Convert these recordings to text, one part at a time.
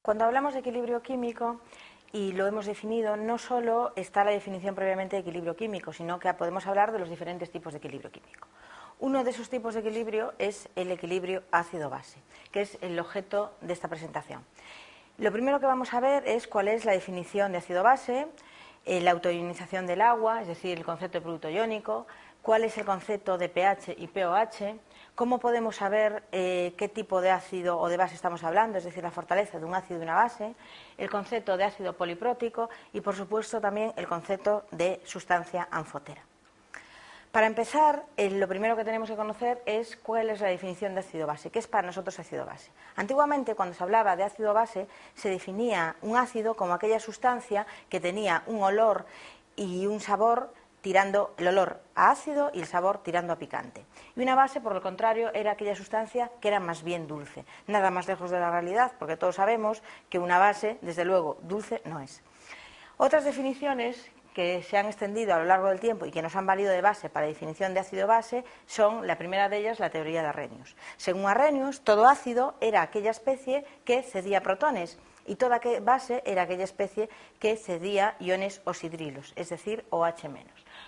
Cuando hablamos de equilibrio químico, y lo hemos definido, no solo está la definición previamente de equilibrio químico, sino que podemos hablar de los diferentes tipos de equilibrio químico. Uno de esos tipos de equilibrio es el equilibrio ácido-base, que es el objeto de esta presentación. Lo primero que vamos a ver es cuál es la definición de ácido-base, la autoionización del agua, es decir, el concepto de producto iónico, cuál es el concepto de pH y pOH, cómo podemos saber qué tipo de ácido o de base estamos hablando, es decir, la fortaleza de un ácido y de una base, el concepto de ácido poliprótico y, por supuesto, también el concepto de sustancia anfotera. Para empezar, lo primero que tenemos que conocer es cuál es la definición de ácido-base. ¿Qué es para nosotros ácido-base? Antiguamente, cuando se hablaba de ácido-base, se definía un ácido como aquella sustancia que tenía un olor y un sabor tirando el olor a ácido y el sabor tirando a picante. Y una base, por el contrario, era aquella sustancia que era más bien dulce. Nada más lejos de la realidad, porque todos sabemos que una base, desde luego, dulce no es. Otras definiciones que se han extendido a lo largo del tiempo y que nos han valido de base para la definición de ácido-base son, la primera de ellas, la teoría de Arrhenius. Según Arrhenius, todo ácido era aquella especie que cedía protones y toda base era aquella especie que cedía iones oxidrilos, es decir, OH-.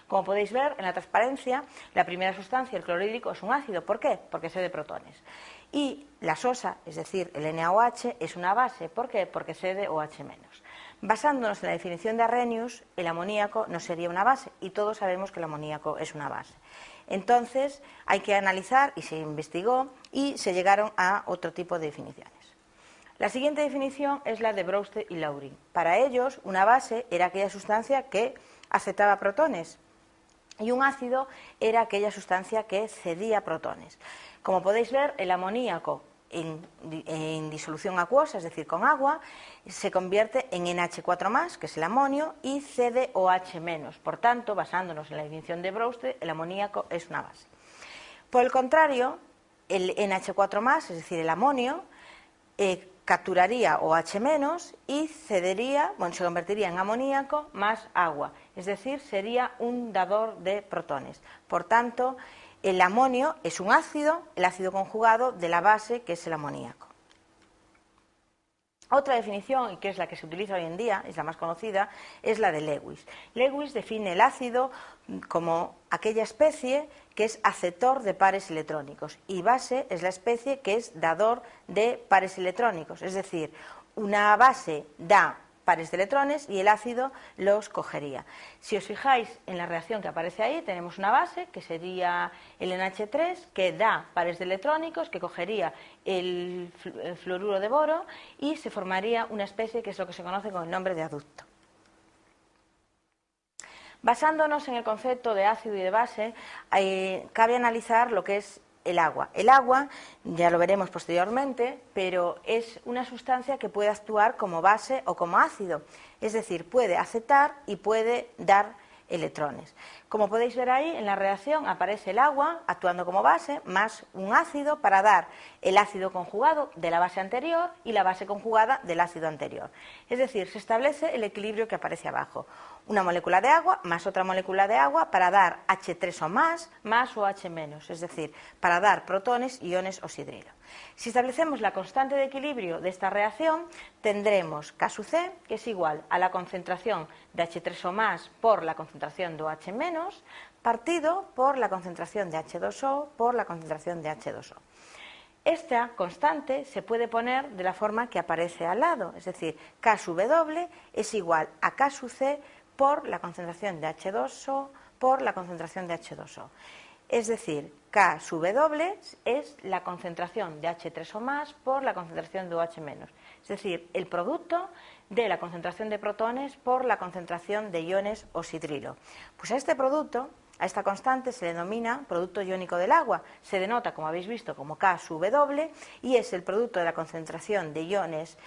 Como podéis ver en la transparencia, la primera sustancia, el clorhídrico, es un ácido. ¿Por qué? Porque cede protones. Y la sosa, es decir, el NaOH, es una base. ¿Por qué? Porque cede OH-. Basándonos en la definición de Arrhenius, el amoníaco no sería una base, y todos sabemos que el amoníaco es una base. Entonces, hay que analizar, y se investigó, y se llegaron a otro tipo de definiciones. La siguiente definición es la de Brewster y Lowry. Para ellos, una base era aquella sustancia que aceptaba protones, y un ácido era aquella sustancia que cedía protones. Como podéis ver, el amoníaco en disolución acuosa, es decir, con agua, se convierte en NH4+, que es el amonio, y cede OH-. Por tanto, basándonos en la definición de Brewster, el amoníaco es una base. Por el contrario, el NH4+, es decir, el amonio, capturaría OH- y cedería, se convertiría en amoníaco más agua, es decir, sería un dador de protones. Por tanto, el amonio es un ácido, el ácido conjugado de la base, que es el amoníaco. Otra definición, y que es la que se utiliza hoy en día, es la más conocida, es la de Lewis. Lewis define el ácido como aquella especie que es aceptor de pares electrónicos, y base es la especie que es dador de pares electrónicos, es decir, una base da pares de electrones y el ácido los cogería. Si os fijáis en la reacción que aparece ahí, tenemos una base que sería el NH3, que da pares de electrónicos, que cogería el fluoruro de boro y se formaría una especie que es lo que se conoce con el nombre de aducto. Basándonos en el concepto de ácido y de base, cabe analizar lo que es el agua. El agua, ya lo veremos posteriormente, pero es una sustancia que puede actuar como base o como ácido, es decir, puede aceptar y puede dar electrones. Como podéis ver ahí, en la reacción aparece el agua actuando como base más un ácido para dar el ácido conjugado de la base anterior y la base conjugada del ácido anterior. Es decir, se establece el equilibrio que aparece abajo. Una molécula de agua más otra molécula de agua para dar H3 o más OH-, es decir, para dar protones y iones oxidrilo. Si establecemos la constante de equilibrio de esta reacción, tendremos K sub C, que es igual a la concentración de H3 o más por la concentración de OH-, partido por la concentración de H2O por la concentración de H2O. Esta constante se puede poner de la forma que aparece al lado, es decir, K sub W es igual a K sub C por la concentración de H2O por la concentración de H2O. Es decir, K sub W es la concentración de H3 o más por la concentración de OH-. Es decir, el producto de la concentración de protones por la concentración de iones oxidrilo. Pues a este producto, a esta constante, se le denomina producto iónico del agua. Se denota, como habéis visto, como K sub W y es el producto de la concentración de iones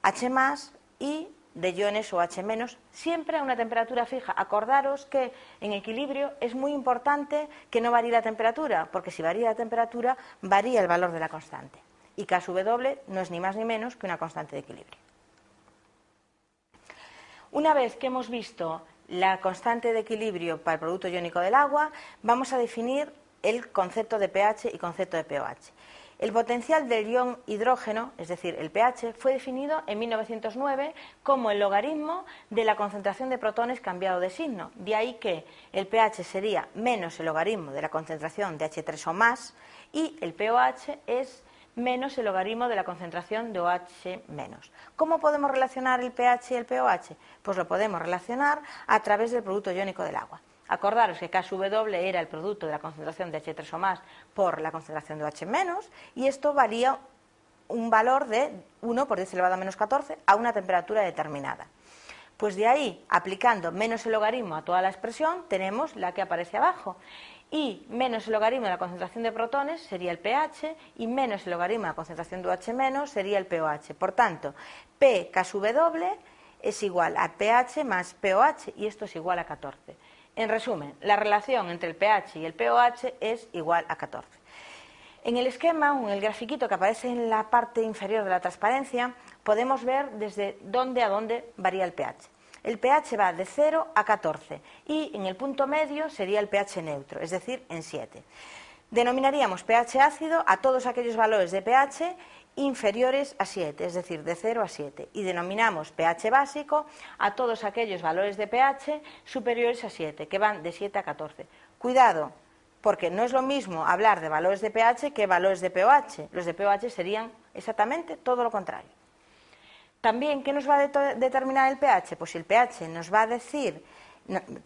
H+ y de iones OH-, siempre a una temperatura fija. Acordaros que en equilibrio es muy importante que no varíe la temperatura, porque si varía la temperatura, varía el valor de la constante. Y K sub W no es ni más ni menos que una constante de equilibrio. Una vez que hemos visto la constante de equilibrio para el producto iónico del agua, vamos a definir el concepto de pH y concepto de pOH. El potencial del ion hidrógeno, es decir, el pH, fue definido en 1909 como el logaritmo de la concentración de protones cambiado de signo. De ahí que el pH sería menos el logaritmo de la concentración de H3 o más, y el pOH es menos el logaritmo de la concentración de OH menos. ¿Cómo podemos relacionar el pH y el pOH? Pues lo podemos relacionar a través del producto iónico del agua. Acordaros que KW era el producto de la concentración de H3 o más por la concentración de OH menos, y esto varía un valor de 1 por 10 elevado a menos 14 a una temperatura determinada. Pues de ahí, aplicando menos el logaritmo a toda la expresión, tenemos la que aparece abajo. Y menos el logaritmo de la concentración de protones sería el pH, y menos el logaritmo de la concentración de OH menos sería el pOH. Por tanto, PKW es igual a pH más pOH, y esto es igual a 14. En resumen, la relación entre el pH y el pOH es igual a 14. En el esquema o en el grafiquito que aparece en la parte inferior de la transparencia, podemos ver desde dónde a dónde varía el pH. El pH va de 0 a 14 y en el punto medio sería el pH neutro, es decir, en 7. Denominaríamos pH ácido a todos aquellos valores de pH inferiores a 7, es decir, de 0 a 7, y denominamos pH básico a todos aquellos valores de pH superiores a 7, que van de 7 a 14. Cuidado, porque no es lo mismo hablar de valores de pH que valores de pOH. Los de pOH serían exactamente todo lo contrario. También, ¿qué nos va a determinar el pH? Pues si el pH nos va a decir,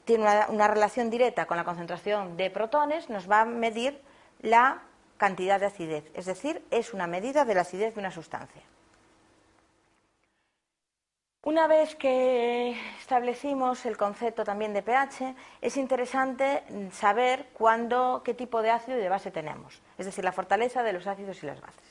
tiene una relación directa con la concentración de protones, nos va a medir la cantidad de acidez, es decir, es una medida de la acidez de una sustancia. Una vez que establecimos el concepto también de pH, es interesante saber qué tipo de ácido y de base tenemos, es decir, la fortaleza de los ácidos y las bases.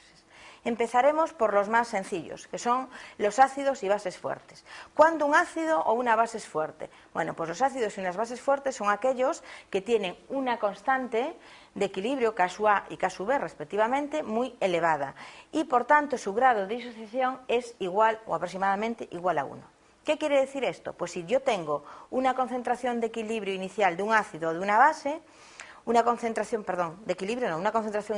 Empezaremos por los más sencillos, que son los ácidos y bases fuertes. ¿Cuándo un ácido o una base es fuerte? Bueno, pues los ácidos y las bases fuertes son aquellos que tienen una constante de equilibrio KA y KB respectivamente muy elevada, y por tanto su grado de disociación es igual o aproximadamente igual a 1. ¿Qué quiere decir esto? Pues si yo tengo una concentración de equilibrio inicial de un ácido o de una base, una concentración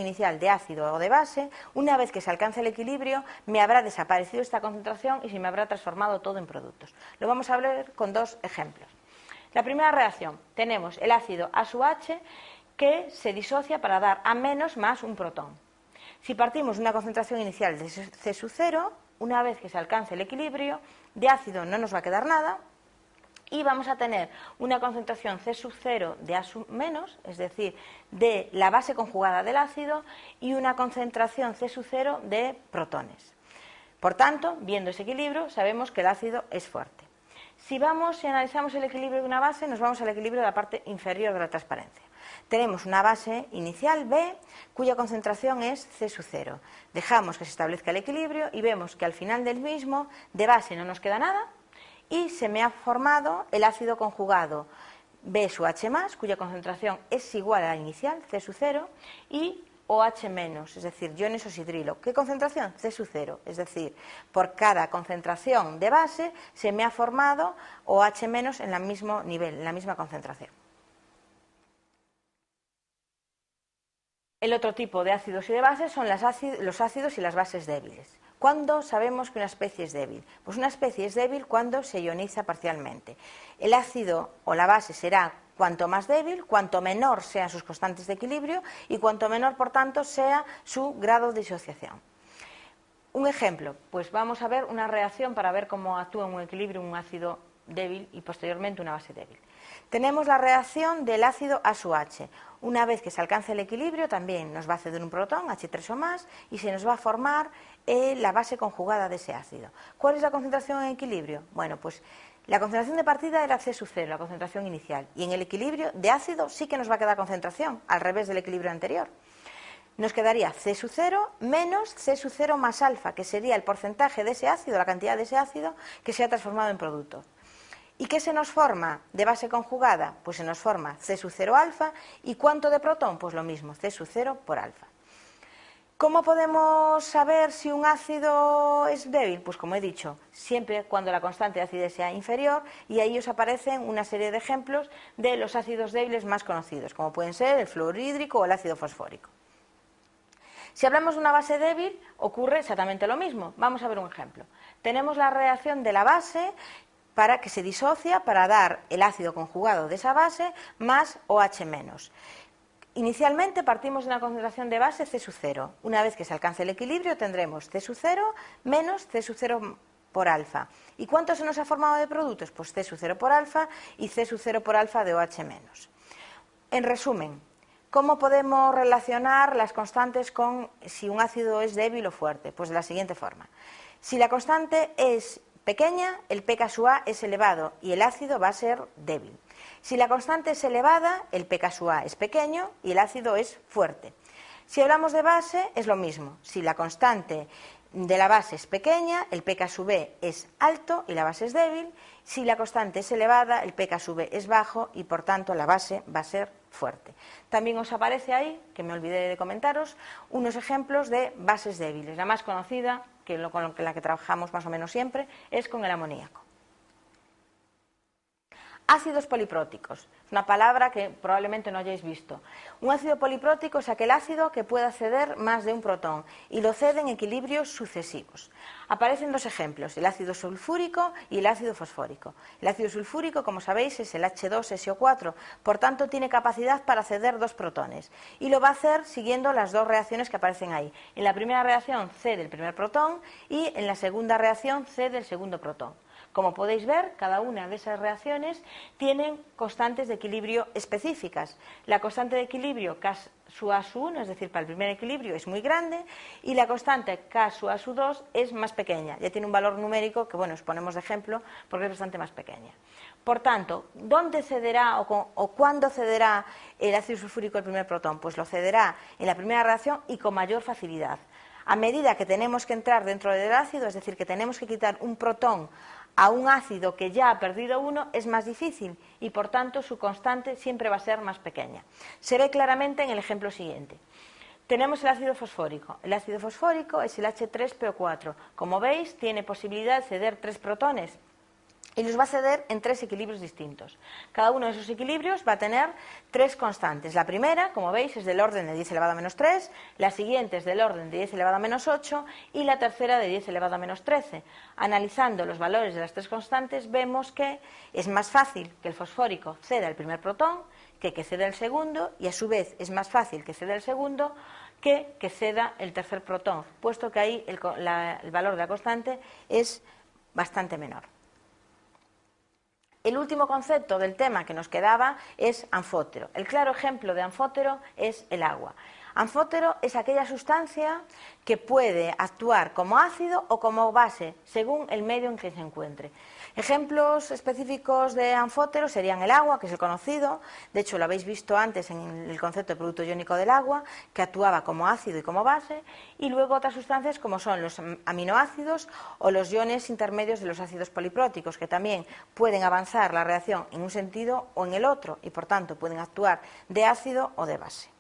inicial de ácido o de base, una vez que se alcance el equilibrio, me habrá desaparecido esta concentración y se me habrá transformado todo en productos. Lo vamos a ver con dos ejemplos. La primera reacción, tenemos el ácido A₂H que se disocia para dar A- más un protón. Si partimos de una concentración inicial de C₂, una vez que se alcance el equilibrio, de ácido no nos va a quedar nada, y vamos a tener una concentración C₂ de A₂-, es decir, de la base conjugada del ácido, y una concentración C₂ de protones. Por tanto, viendo ese equilibrio, sabemos que el ácido es fuerte. Si vamos y analizamos el equilibrio de una base, nos vamos al equilibrio de la parte inferior de la transparencia. Tenemos una base inicial B, cuya concentración es C₂. Dejamos que se establezca el equilibrio y vemos que al final del mismo, de base no nos queda nada, y se me ha formado el ácido conjugado B₂H+, cuya concentración es igual a la inicial, C₂, y OH-, es decir, iones oxidrilo. ¿Qué concentración? C₂, es decir, por cada concentración de base se me ha formado OH- en el mismo nivel, en la misma concentración. El otro tipo de ácidos y de bases son los ácidos y las bases débiles. ¿Cuándo sabemos que una especie es débil? Pues una especie es débil cuando se ioniza parcialmente. El ácido o la base será cuanto más débil, cuanto menor sean sus constantes de equilibrio y cuanto menor, por tanto, sea su grado de disociación. Un ejemplo, pues vamos a ver una reacción para ver cómo actúa en un equilibrio un ácido débil y posteriormente una base débil. Tenemos la reacción del ácido A₂H. Una vez que se alcance el equilibrio, también nos va a ceder un protón, H3 o más, y se nos va a formar la base conjugada de ese ácido. ¿Cuál es la concentración en equilibrio? Bueno, pues la concentración de partida era C₂, la concentración inicial, y en el equilibrio de ácido sí que nos va a quedar concentración, al revés del equilibrio anterior. Nos quedaría C₂ menos C₂ más alfa, que sería el porcentaje de ese ácido, la cantidad de ese ácido que se ha transformado en producto. ¿Y qué se nos forma de base conjugada? Pues se nos forma C₂ alfa. ¿Y cuánto de protón? Pues lo mismo, C₂ por alfa. ¿Cómo podemos saber si un ácido es débil? Pues como he dicho, siempre cuando la constante de acidez sea inferior, y ahí os aparecen una serie de ejemplos de los ácidos débiles más conocidos, como pueden ser el fluorhídrico o el ácido fosfórico. Si hablamos de una base débil, ocurre exactamente lo mismo. Vamos a ver un ejemplo. Tenemos la reacción de la base para que se disocia para dar el ácido conjugado de esa base más OH-. Inicialmente partimos de una concentración de base C0. Una vez que se alcance el equilibrio tendremos C0 menos C0 por alfa. ¿Y cuánto se nos ha formado de productos? Pues C0 por alfa y C0 por alfa de OH-. En resumen, ¿cómo podemos relacionar las constantes con si un ácido es débil o fuerte? Pues de la siguiente forma. Si la constante es pequeña, el pKa es elevado y el ácido va a ser débil. Si la constante es elevada, el pKa es pequeño y el ácido es fuerte. Si hablamos de base, es lo mismo. Si la constante de la base es pequeña, el pKb es alto y la base es débil. Si la constante es elevada, el pKb es bajo y por tanto la base va a ser fuerte. También os aparece ahí, que me olvidé de comentaros, unos ejemplos de bases débiles. La más conocida, con la que trabajamos más o menos siempre, es con el amoníaco. Ácidos polipróticos, una palabra que probablemente no hayáis visto. Un ácido poliprótico es aquel ácido que pueda ceder más de un protón y lo cede en equilibrios sucesivos. Aparecen dos ejemplos, el ácido sulfúrico y el ácido fosfórico. El ácido sulfúrico, como sabéis, es el H2SO4, por tanto tiene capacidad para ceder dos protones y lo va a hacer siguiendo las dos reacciones que aparecen ahí. En la primera reacción cede el primer protón y en la segunda reacción cede el segundo protón. Como podéis ver, cada una de esas reacciones tienen constantes de equilibrio específicas. La constante de equilibrio K-1, es decir, para el primer equilibrio, es muy grande y la constante K-2 es más pequeña. Ya tiene un valor numérico que, bueno, os ponemos de ejemplo porque es bastante más pequeña. Por tanto, ¿dónde cederá o cuándo cederá el ácido sulfúrico el primer protón? Pues lo cederá en la primera reacción y con mayor facilidad. A medida que tenemos que entrar dentro del ácido, es decir, que tenemos que quitar un protón a un ácido que ya ha perdido uno, es más difícil y por tanto su constante siempre va a ser más pequeña. Se ve claramente en el ejemplo siguiente. Tenemos el ácido fosfórico. El ácido fosfórico es el H3PO4. Como veis, tiene posibilidad de ceder 3 protones y los va a ceder en 3 equilibrios distintos. Cada uno de esos equilibrios va a tener 3 constantes. La primera, como veis, es del orden de 10 elevado a menos 3, la siguiente es del orden de 10 elevado a menos 8 y la tercera de 10 elevado a menos 13. Analizando los valores de las 3 constantes, vemos que es más fácil que el fosfórico ceda el primer protón que ceda el segundo y a su vez es más fácil que ceda el segundo que ceda el tercer protón, puesto que ahí el valor de la constante es bastante menor. El último concepto del tema que nos quedaba es anfótero. El claro ejemplo de anfótero es el agua. Anfótero es aquella sustancia que puede actuar como ácido o como base, según el medio en que se encuentre. Ejemplos específicos de anfótero serían el agua, que es el conocido, de hecho lo habéis visto antes en el concepto de producto iónico del agua, que actuaba como ácido y como base, y luego otras sustancias como son los aminoácidos o los iones intermedios de los ácidos polipróticos, que también pueden avanzar la reacción en un sentido o en el otro, y por tanto pueden actuar de ácido o de base.